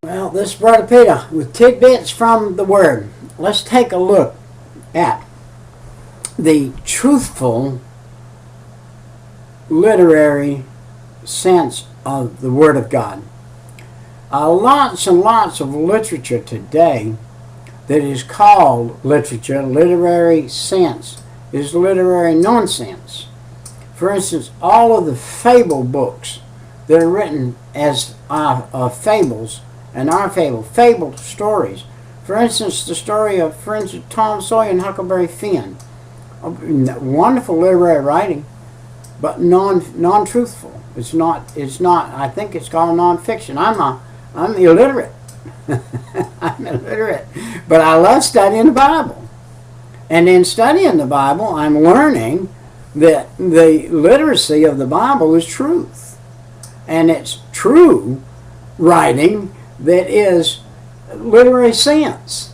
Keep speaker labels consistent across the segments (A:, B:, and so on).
A: Well, this is Brother Peter with tidbits from the Word. Let's take a look at the truthful literary sense of the Word of God. Lots and lots of literature today that is called literature, literary sense, is literary nonsense. For instance, all of the fable books that are written as fables and are fabled stories. For instance, the story of, Tom Sawyer and Huckleberry Finn. Wonderful literary writing, but non-truthful. It's not. I think it's called nonfiction. I'm illiterate. I'm illiterate, but I love studying the Bible. And in studying the Bible, I'm learning that the literacy of the Bible is truth, and it's true writing that is literary sense.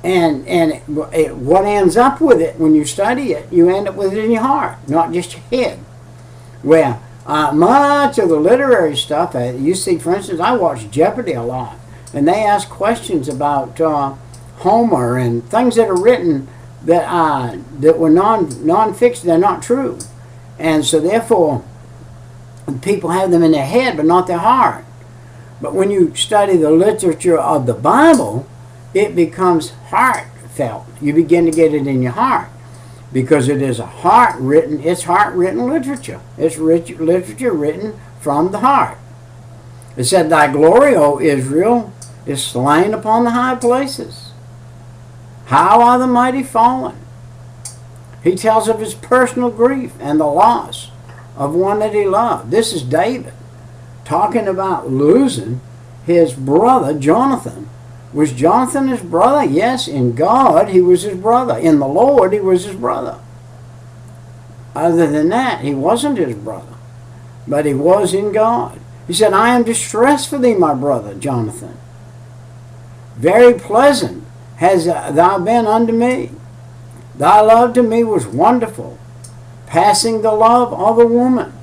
A: And what ends up with it when you study it, you end up with it in your heart, not just your head. Well, much of the literary stuff, you see, for instance, I watch Jeopardy a lot, and they ask questions about Homer and things that are written that were non-fiction, they're not true. And so therefore, people have them in their head, but not their heart. But when you study the literature of the Bible, it becomes heartfelt. You begin to get it in your heart, because it is heart-written literature. It's literature written from the heart. It said, "Thy glory, O Israel, is slain upon the high places. How are the mighty fallen?" He tells of his personal grief and the loss of one that he loved. This is David talking about losing his brother Jonathan. Was Jonathan his brother? Yes, in God he was his brother. In the Lord he was his brother. Other than that, he wasn't his brother, but he was in God. He said, "I am distressed for thee, my brother Jonathan. Very pleasant has thou been unto me. Thy love to me was wonderful, passing the love of a woman."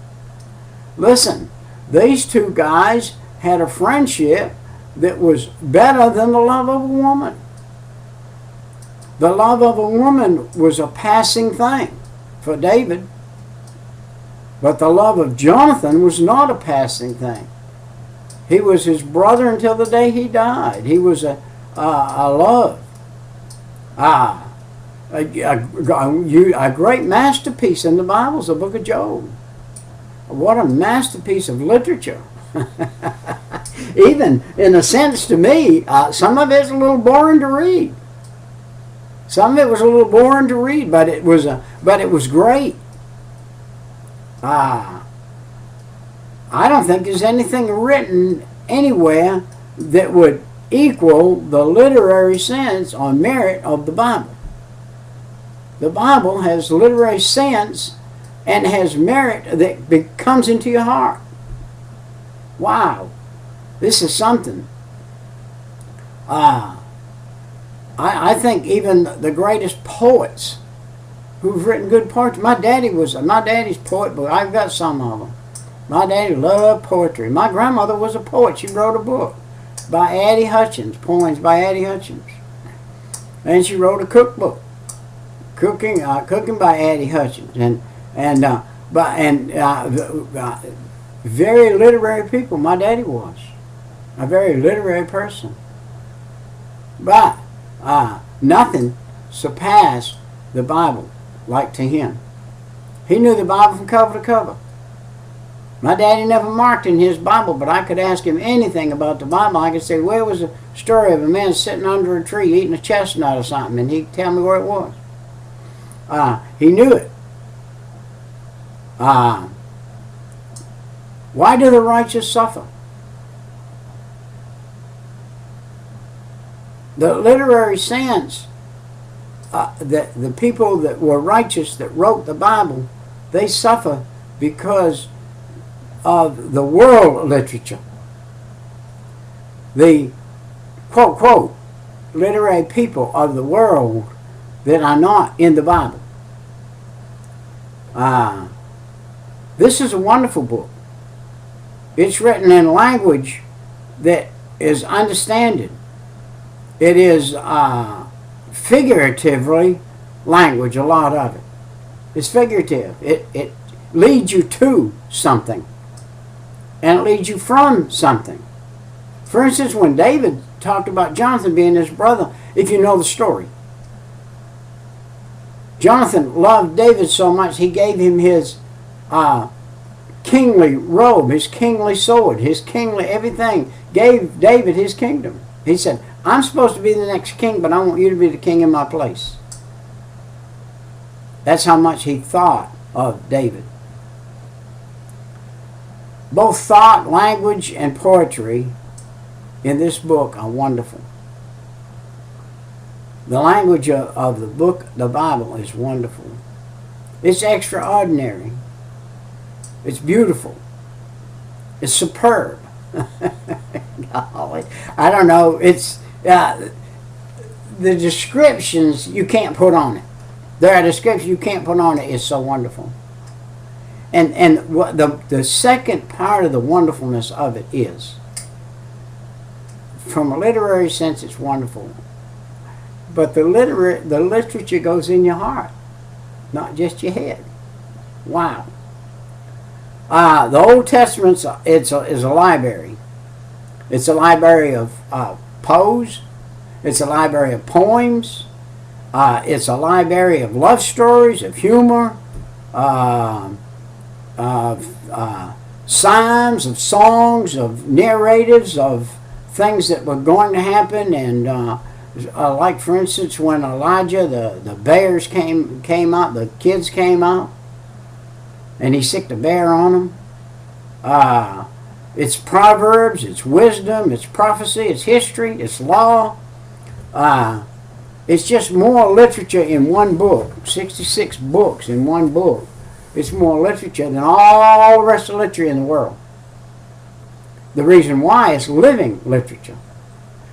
A: Listen, these two guys had a friendship that was better than the love of a woman. The love of a woman was a passing thing for David, but the love of Jonathan was not a passing thing. He was his brother until the day he died. He was a love. A great masterpiece in the Bible is the book of Job. What a masterpiece of literature. Even in a sense, to me, some of it's a little boring to read. Some of it was a little boring to read, but it was great. I don't think there's anything written anywhere that would equal the literary sense or merit of the Bible. The Bible has literary sense and has merit that comes into your heart. Wow, this is something. I think even the greatest poets who've written good poetry. My daddy's poet, but I've got some of them. My daddy loved poetry. My grandmother was a poet. She wrote a book by Addie Hutchins, poems by Addie Hutchins, and she wrote a cookbook, cooking by Addie Hutchins, and very literary people. My daddy was a very literary person, but nothing surpassed the Bible like to him. He knew the Bible from cover to cover. My daddy never marked in his Bible, but I could ask him anything about the Bible. I could say, where was a story of a man sitting under a tree eating a chestnut or something, and he'd tell me where it was. He knew it. Why do the righteous suffer? The literary sense, the people that were righteous that wrote the Bible, they suffer because of the world literature. The quote, quote, literary people of the world that are not in the Bible. This is a wonderful book. It's written in language that is understanding. It is figuratively language, a lot of it. It's figurative. It leads you to something. And it leads you from something. For instance, when David talked about Jonathan being his brother, if you know the story, Jonathan loved David so much he gave him his kingly robe, his kingly sword, his kingly everything. Gave David his kingdom. He said, I'm supposed to be the next king, but I want you to be the king in my place. That's how much he thought of David. Both thought, language, and poetry in this book are wonderful. The language of the book, the Bible, is wonderful. It's extraordinary. It's beautiful. It's superb. Golly, I don't know. It's the descriptions you can't put on it. There are descriptions you can't put on it. It's so wonderful. And what the second part of the wonderfulness of it is, from a literary sense, it's wonderful. But the literature goes in your heart, not just your head. Wow. The Old Testament is a library. It's a library of prose. It's a library of poems. It's a library of love stories, of humor, of psalms, of songs, of narratives, of things that were going to happen. And like, for instance, when Elijah, the bears came out, the kids came out, and he sicked a bear on them. It's Proverbs, it's wisdom, it's prophecy, it's history, it's law. It's just more literature in one book. 66 books in one book. It's more literature than all the rest of the literature in the world. The reason why is living literature.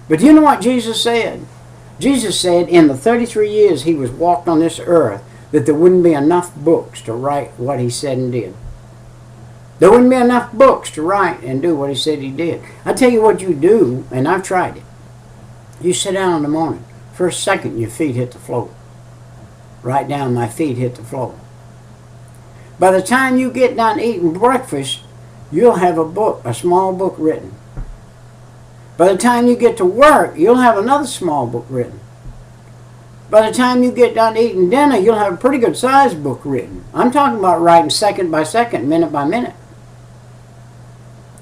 A: But do you know what Jesus said? Jesus said in the 33 years he was walked on this earth that there wouldn't be enough books to write what he said and did. There wouldn't be enough books to write and do what he said he did. I tell you what you do, and I've tried it. You sit down in the morning. First second your feet hit the floor. Right down, my feet hit the floor. By the time you get done eating breakfast, you'll have a book, a small book written. By the time you get to work, you'll have another small book written. By the time you get done eating dinner, you'll have a pretty good sized book written. I'm talking about writing second by second, minute by minute.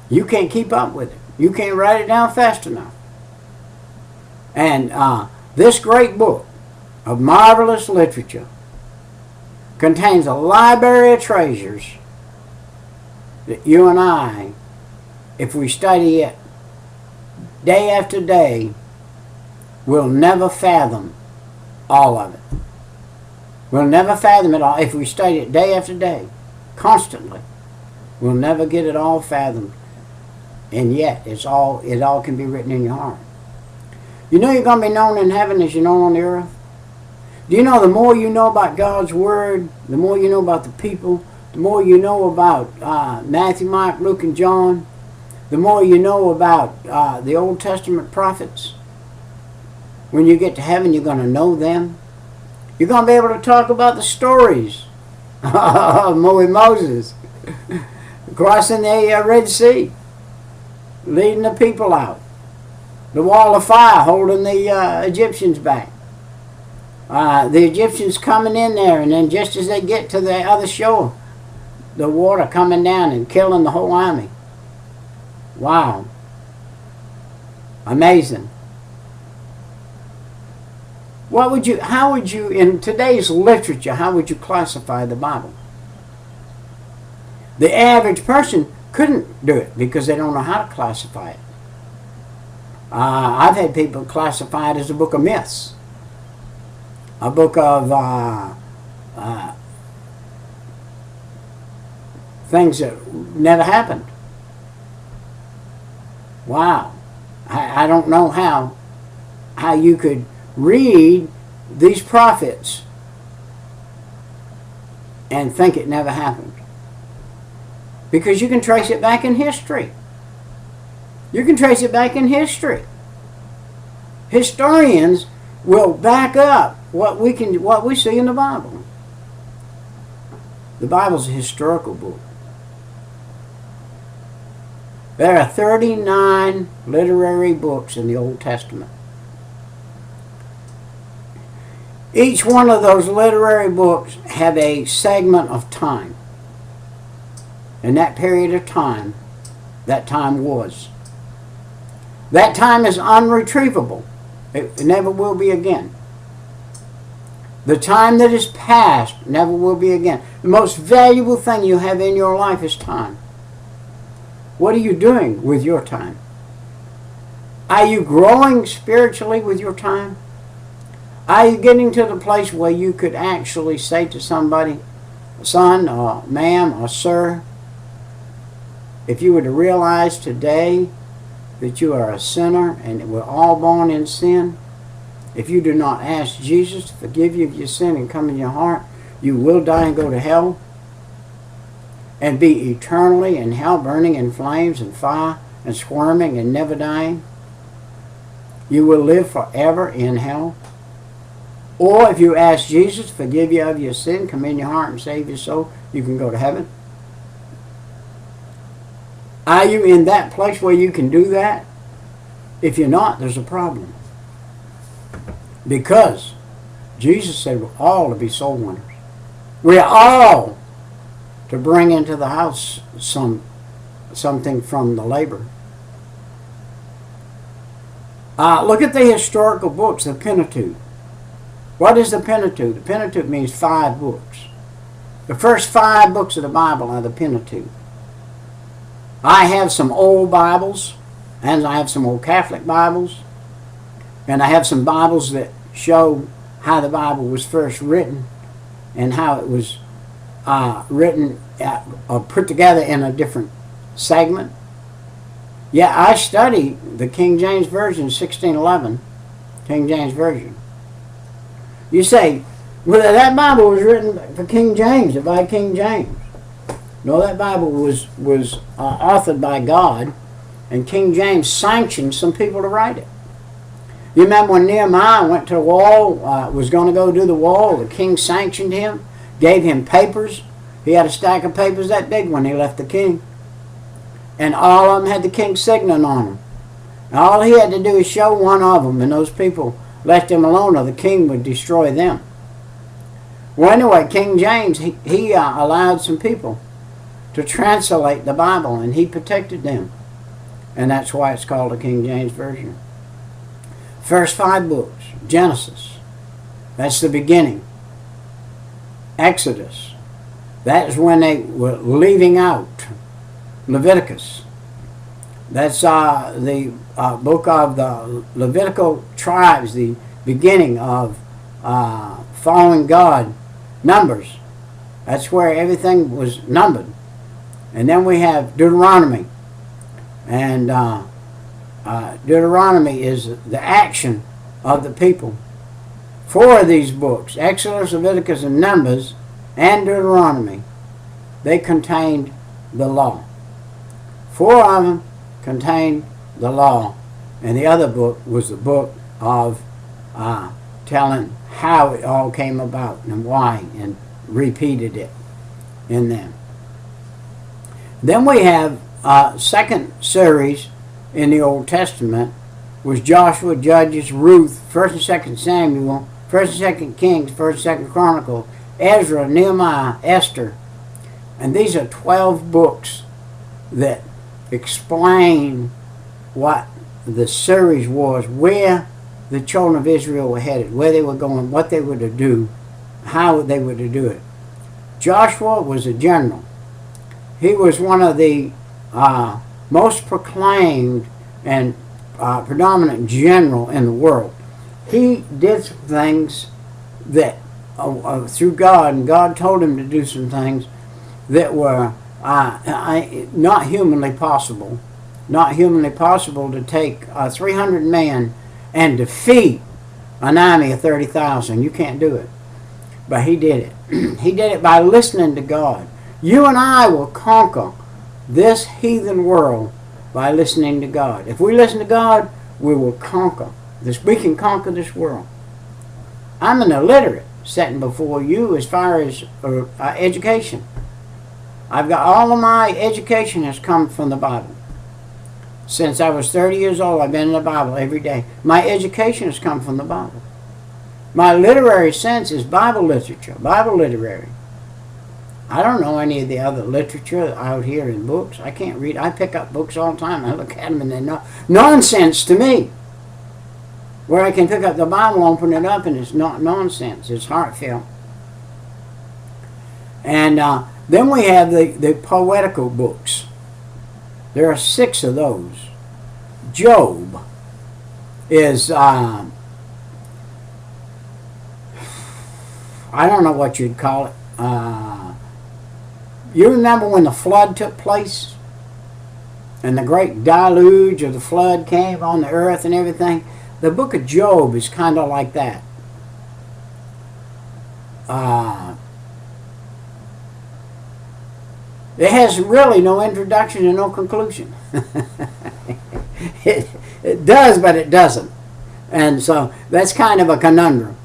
A: You can't keep up with it. You can't write it down fast enough. And this great book of marvelous literature contains a library of treasures that you and I, if we study it day after day, will never fathom all of it. We'll never fathom it all. If we study it day after day, constantly, we'll never get it all fathomed. And yet, it all can be written in your heart. You know you're going to be known in heaven as you're known on the earth? Do you know the more you know about God's Word, the more you know about the people, the more you know about Matthew, Mark, Luke, and John, the more you know about the Old Testament prophets, when you get to heaven, you're going to know them. You're going to be able to talk about the stories of Moses crossing the Red Sea, leading the people out, the wall of fire holding the Egyptians back, the Egyptians coming in there, and then just as they get to the other shore, the water coming down and killing the whole army. Wow. Amazing. How would you, in today's literature, how would you classify the Bible? The average person couldn't do it because they don't know how to classify it. I've had people classify it as a book of myths, a book of things that never happened. Wow. I don't know how you could read these prophets and think it never happened. Because you can trace it back in history. You can trace it back in history. Historians will back up what we see in the Bible. The Bible's a historical book. There are 39 literary books in the Old Testament. Each one of those literary books have a segment of time. And that period of time, that time was. That time is unretrievable. It never will be again. The time that is past never will be again. The most valuable thing you have in your life is time. What are you doing with your time? Are you growing spiritually with your time? Are you getting to the place where you could actually say to somebody, son or ma'am or sir, if you were to realize today that you are a sinner and we're all born in sin, if you do not ask Jesus to forgive you of your sin and come in your heart, you will die and go to hell and be eternally in hell, burning in flames and fire and squirming and never dying. You will live forever in hell. Or if you ask Jesus to forgive you of your sin, come in your heart and save your soul, you can go to heaven. Are you in that place where you can do that? If you're not, there's a problem. Because Jesus said we're all to be soul winners. We're all to bring into the house something from the labor. Look at the historical books, the Pentateuch. What is the Pentateuch? The Pentateuch means 5 books. The first 5 books of the Bible are the Pentateuch. I have some old Bibles, and I have some old Catholic Bibles, and I have some Bibles that show how the Bible was first written and how it was written or put together in a different segment. Yeah, I study the King James Version, 1611, King James Version. You say, well, that Bible was written for King James, by King James. No, that Bible was authored by God, and King James sanctioned some people to write it. You remember when Nehemiah went to the wall, was going to go do the wall, the king sanctioned him, gave him papers. He had a stack of papers that big when he left the king. And all of them had the king's signet on them. And all he had to do is show one of them, and those people left him alone, or the king would destroy them. Well, anyway, King James, he allowed some people to translate the Bible, and he protected them. And that's why it's called the King James Version. First 5 books, Genesis, that's the beginning. Exodus, that is when they were leaving out. Leviticus, that's the book of the Levitical tribes, the beginning of following God. Numbers, that's where everything was numbered. And then we have Deuteronomy, and Deuteronomy is the action of the people. 4 of these books, Exodus, Leviticus, and Numbers, and Deuteronomy, they contained the law. 4 of them contained the law, and the other book was the book of telling how it all came about and why, and repeated it in them. Then we have second series in the Old Testament was Joshua, Judges, Ruth, 1st and 2nd Samuel, 1st and 2nd Kings, 1st and 2nd Chronicles, Ezra, Nehemiah, Esther. And these are 12 books that explain what the series was, where the children of Israel were headed, where they were going, what they were to do, how they were to do it. Joshua was a general. He was one of the most proclaimed and predominant general in the world. He did some things that through God, and God told him to do some things that were not humanly possible. Not humanly possible to take 300 men and defeat an army of 30,000. You can't do it. But he did it. He did it by listening to God. You and I will conquer this heathen world by listening to God. If we listen to God, we will conquer this. We can conquer this world. I'm an illiterate sitting before you as far as education. I've got all of my education has come from the Bible. Since I was 30 years old, I've been in the Bible every day. My education has come from the Bible. My literary sense is Bible literature, Bible literary. I don't know any of the other literature out here in books. I can't read. I pick up books all the time. I look at them and they're nonsense to me. Where I can pick up the Bible, open it up, and it's not nonsense. It's heartfelt. And then we have the poetical books. There are 6 of those. Job is, I don't know what you'd call it. You remember when the flood took place? And the great deluge of the flood came on the earth and everything? The book of Job is kind of like that. It has really no introduction and no conclusion. It does, but it doesn't. And so that's kind of a conundrum.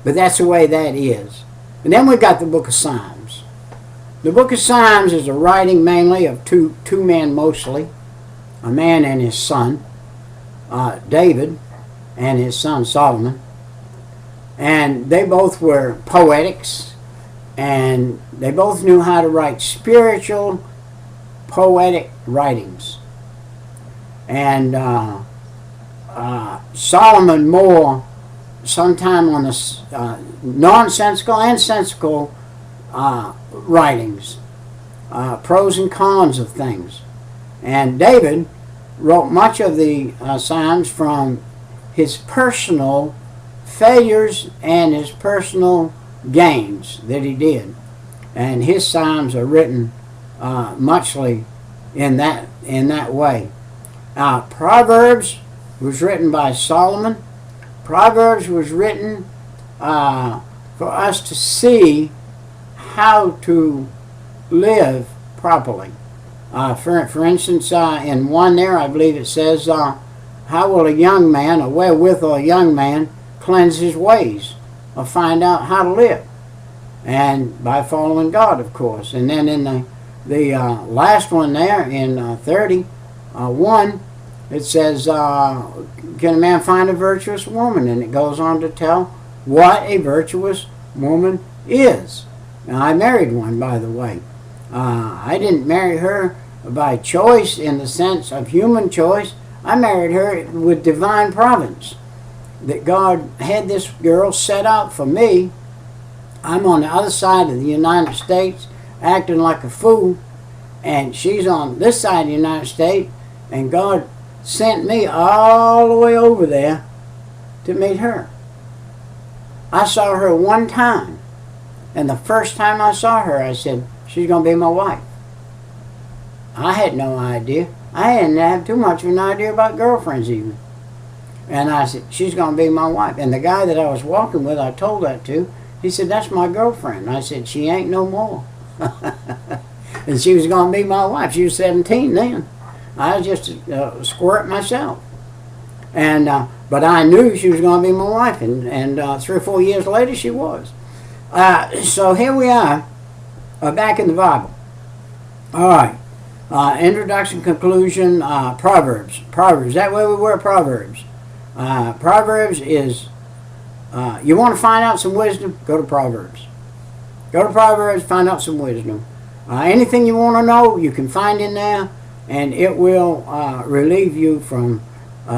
A: But that's the way that is. And then we've got the book of Psalms. The book of Psalms is a writing mainly of two men mostly, a man and his son, David, and his son Solomon. And they both were poetics, and they both knew how to write spiritual, poetic writings. And Solomon more sometime on the nonsensical and sensical writings, pros and cons of things. And David wrote much of the Psalms from his personal failures and his personal gains that he did. And his Psalms are written muchly in that way. Proverbs was written by Solomon. Proverbs was written for us to see how to live properly. For instance, in one there, I believe it says, how will a young man, or wherewithal a young man, cleanse his ways, or find out how to live? And by following God, of course. And then in the last one there, in 31, it says, can a man find a virtuous woman? And it goes on to tell what a virtuous woman is. Now, I married one, by the way. I didn't marry her by choice in the sense of human choice. I married her with divine providence. That God had this girl set out for me. I'm on the other side of the United States acting like a fool, and she's on this side of the United States, and God sent me all the way over there to meet her. I saw her one time, and the first time I saw her, I said, she's going to be my wife. I had no idea. I didn't have too much of an idea about girlfriends even. And I said, she's going to be my wife. And the guy that I was walking with, I told that to, he said, that's my girlfriend. I said, she ain't no more. And she was going to be my wife. She was 17 then. I was just a squirt myself. And but I knew she was going to be my wife. And 3 or 4 years later, she was. So here we are, back in the Bible. All right. Introduction, conclusion, Proverbs. Proverbs. That way we were Proverbs. Proverbs is, you want to find out some wisdom? Go to Proverbs. Go to Proverbs, find out some wisdom. Anything you want to know, you can find in there, and it will relieve you from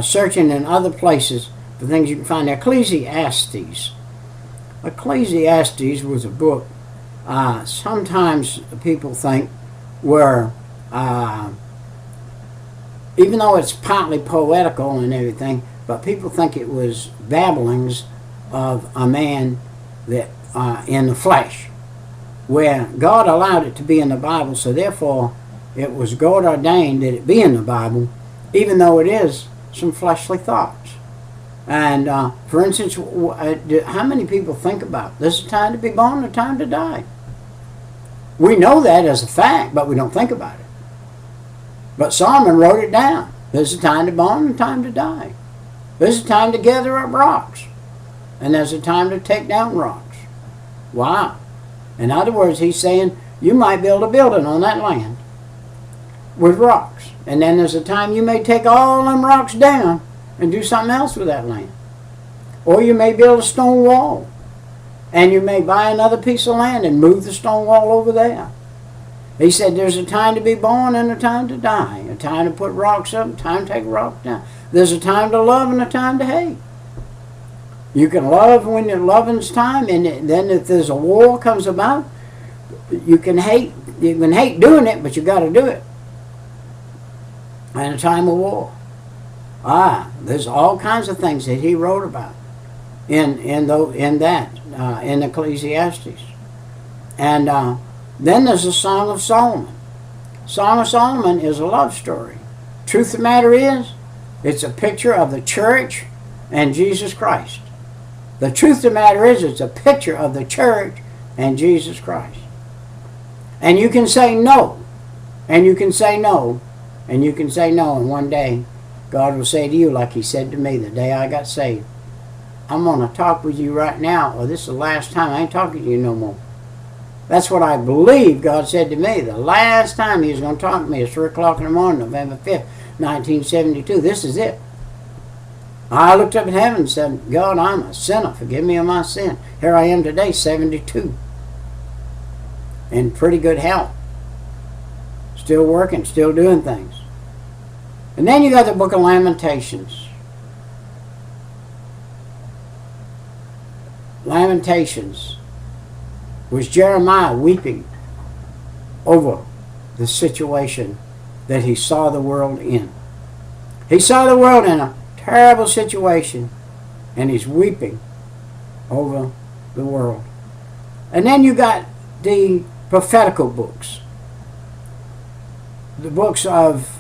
A: searching in other places for things you can find there. Ecclesiastes. Ecclesiastes was a book sometimes people think were, even though it's partly poetical and everything, but people think it was babblings of a man that in the flesh, where God allowed it to be in the Bible, so therefore it was God ordained that it be in the Bible, even though it is some fleshly thoughts. And for instance, how many people think about this is a time to be born, a time to die? We know that as a fact, but we don't think about it. But Solomon wrote it down. There's a time to born and a time to die. There's a time to gather up rocks. And there's a time to take down rocks. Wow. In other words, he's saying you might build a building on that land with rocks. And then there's a time you may take all them rocks down and do something else with that land. Or you may build a stone wall. And you may buy another piece of land and move the stone wall over there. He said there's a time to be born and a time to die. A time to put rocks up, a time to take rocks down. There's a time to love and a time to hate. You can love when your loving's time, and then if there's a war comes about, you can hate. You can hate doing it, but you got to do it. And a time of war. There's all kinds of things that he wrote about in Ecclesiastes. And then there's the Song of Solomon. Song of Solomon is a love story. Truth of the matter is, it's a picture of the church and Jesus Christ. The truth of the matter is, it's a picture of the church and Jesus Christ. And you can say no, and you can say no, and you can say no, and one day God will say to you, like he said to me the day I got saved, I'm going to talk with you right now, or this is the last time. I ain't talking to you no more. That's what I believe God said to me. The last time he was going to talk to me is 3 o'clock in the morning, November 5th, 1972. This is it. I looked up at heaven and said, God, I'm a sinner. Forgive me of my sin. Here I am today, 72. In pretty good health. Still working, still doing things. And then you got the book of Lamentations. Lamentations was Jeremiah weeping over the situation that he saw the world in. He saw the world in a terrible situation, and he's weeping over the world. And then you got the prophetical books, the books of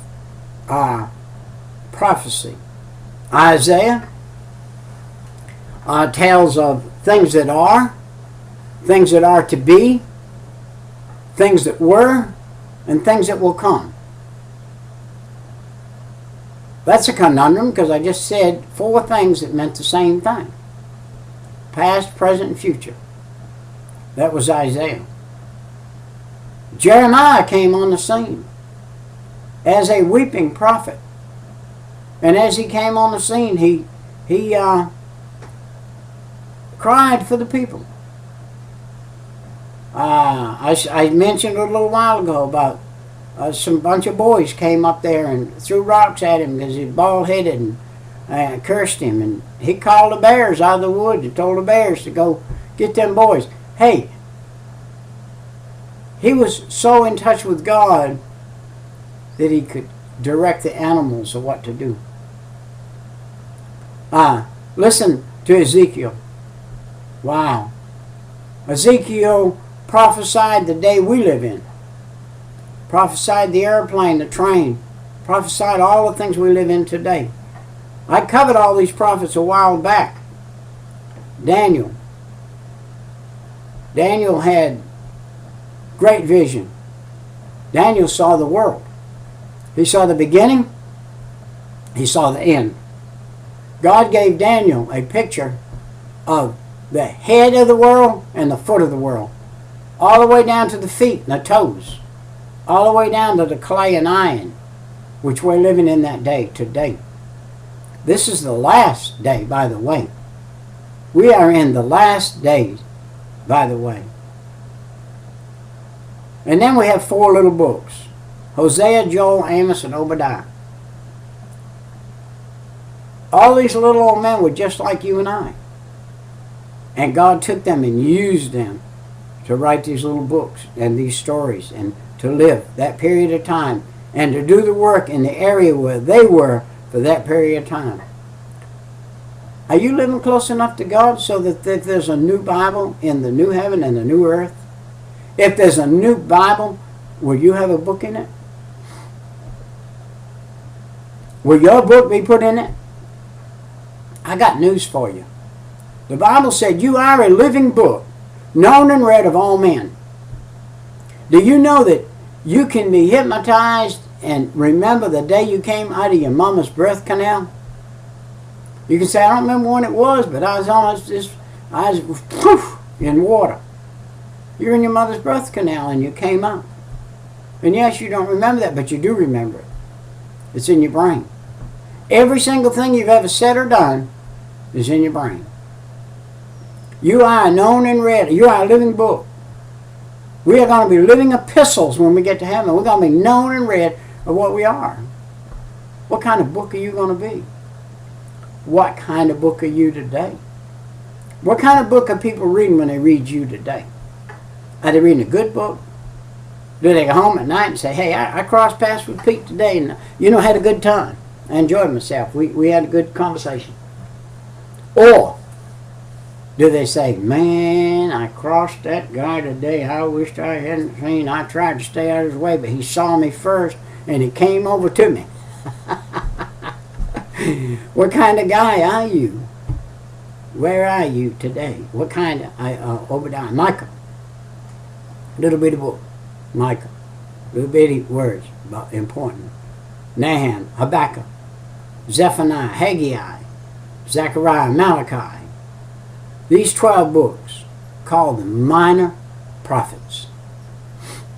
A: prophecy. Isaiah tells of things that are to be, things that were, and things that will come. That's a conundrum, because I just said 4 things that meant the same thing. Past, present, and future. That was Isaiah. Jeremiah came on the scene as a weeping prophet. And as he came on the scene, he cried for the people. I mentioned a little while ago about some bunch of boys came up there and threw rocks at him because he's bald-headed and cursed him. And he called the bears out of the wood and told the bears to go get them boys. Hey, he was so in touch with God that he could direct the animals of what to do. Listen to Ezekiel. Wow. Ezekiel prophesied the day we live in. Prophesied the airplane, the train. Prophesied all the things we live in today. I covered all these prophets a while back. Daniel. Daniel had great vision. Daniel saw the world. He saw the beginning. He saw the end. God gave Daniel a picture of the head of the world and the foot of the world. All the way down to the feet and the toes. All the way down to the clay and iron, which we're living in that day today. This is the last day, by the way. We are in the last days, by the way. And then we have 4 little books. Hosea, Joel, Amos, and Obadiah. All these little old men were just like you and I. And God took them and used them to write these little books and these stories and to live that period of time and to do the work in the area where they were for that period of time. Are you living close enough to God so that if there's a new Bible in the new heaven and the new earth, if there's a new Bible, will you have a book in it? Will your book be put in it? I got news for you. The Bible said you are a living book, known and read of all men. Do you know that you can be hypnotized and remember the day you came out of your mama's birth canal? You can say, I don't remember when it was, but I was poof, in water. You're in your mother's birth canal and you came out. And yes, you don't remember that, but you do remember it. It's in your brain. Every single thing you've ever said or done is in your brain. You are known and read. You are a living book. We are going to be living epistles when we get to heaven. We're going to be known and read of what we are. What kind of book are you going to be? What kind of book are you today? What kind of book are people reading when they read you today? Are they reading a good book? Do they go home at night and say, hey, I crossed paths with Pete today and, had a good time. I enjoyed myself. We had a good conversation. Or do they say, man, I crossed that guy today. I wished I hadn't seen. I tried to stay out of his way, but he saw me first and he came over to me. What kind of guy are you? Where are you today? What kind of, Obadiah, Micah. Little bitty book. Micah. Little bitty words, but important. Nahum, Habakkuk, Zephaniah, Haggai, Zechariah, Malachi. These 12 books, called the minor prophets.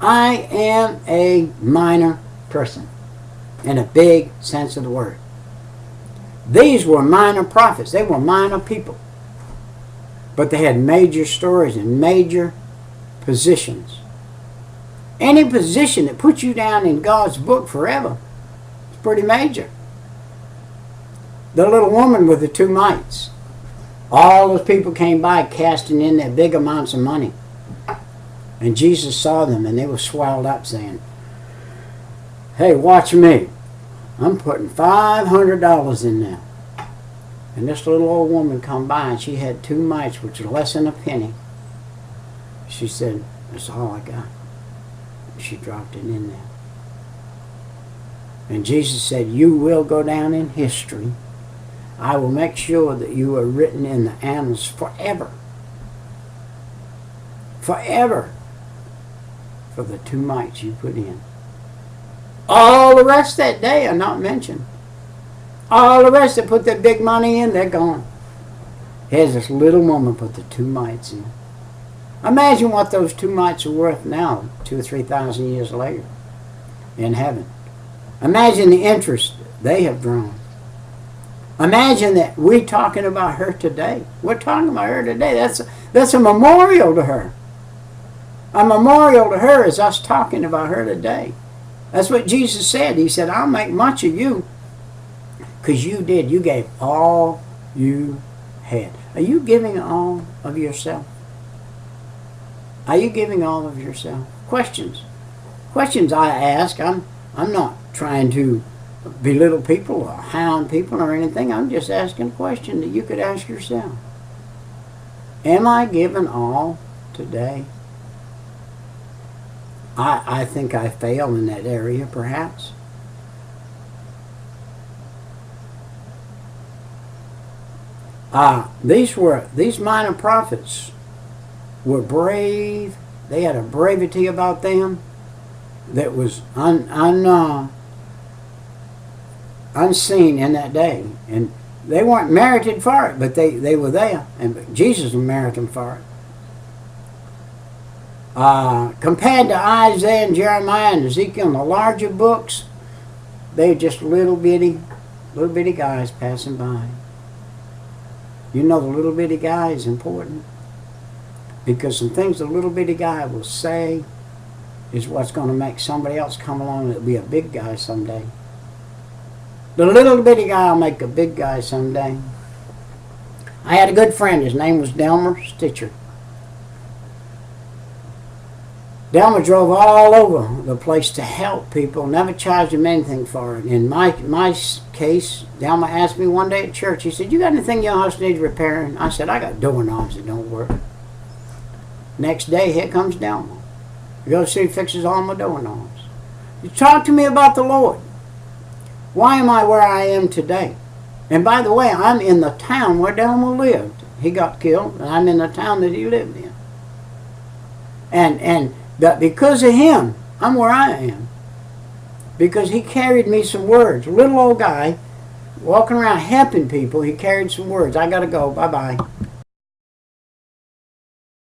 A: I am a minor person in a big sense of the word. These were minor prophets. They were minor people. But they had major stories and major positions. Any position that puts you down in God's book forever is pretty major. The little woman with the 2 mites. All those people came by casting in their big amounts of money. And Jesus saw them and they were swelled up saying, hey, watch me. I'm putting $500 in there. And this little old woman come by and she had 2 mites, which are less than a penny. She said, that's all I got. She dropped it in there. And Jesus said, you will go down in history. I will make sure that you are written in the annals forever. Forever. For the 2 mites you put in. All the rest that day are not mentioned. All the rest that put their big money in, they're gone. Here's this little woman put the 2 mites in. Imagine what those 2 mites are worth now, 2,000 or 3,000 years later, in heaven. Imagine the interest they have drawn. Imagine that we're talking about her today. We're talking about her today. That's a memorial to her. A memorial to her is us talking about her today. That's what Jesus said. He said, I'll make much of you because you did. You gave all you had. Are you giving all of yourself? Are you giving all of yourself? Questions. Questions I ask. I'm not trying to belittle people or hound people or anything. I'm just asking a question that you could ask yourself. Am I giving all today? I think I fail in that area, perhaps. These minor prophets were brave. They had a bravery about them that was unseen in that day. And they weren't merited for it, but they were there. And Jesus was merited for it. Compared to Isaiah and Jeremiah and Ezekiel and the larger books, they're just little bitty guys passing by. You know the little bitty guy is important because some things the little bitty guy will say is what's going to make somebody else come along that'll be a big guy someday. The little bitty guy will make a big guy someday. I had a good friend. His name was Delmer Stitcher. Delmer drove all over the place to help people, never charged him anything for it. In my case, Delmer asked me one day at church, he said, you got anything your house needs repairing? I said, I got doorknobs that don't work. Next day, here comes Delmer. You go see, he fixes all my doorknobs. You talk to me about the Lord. Why am I where I am today? And by the way, I'm in the town where Delmer lived. He got killed, and I'm in the town that he lived in. And that because of him, I'm where I am. because he carried me some words. Little old guy walking around helping people, he carried some words. I got to go. Bye-bye.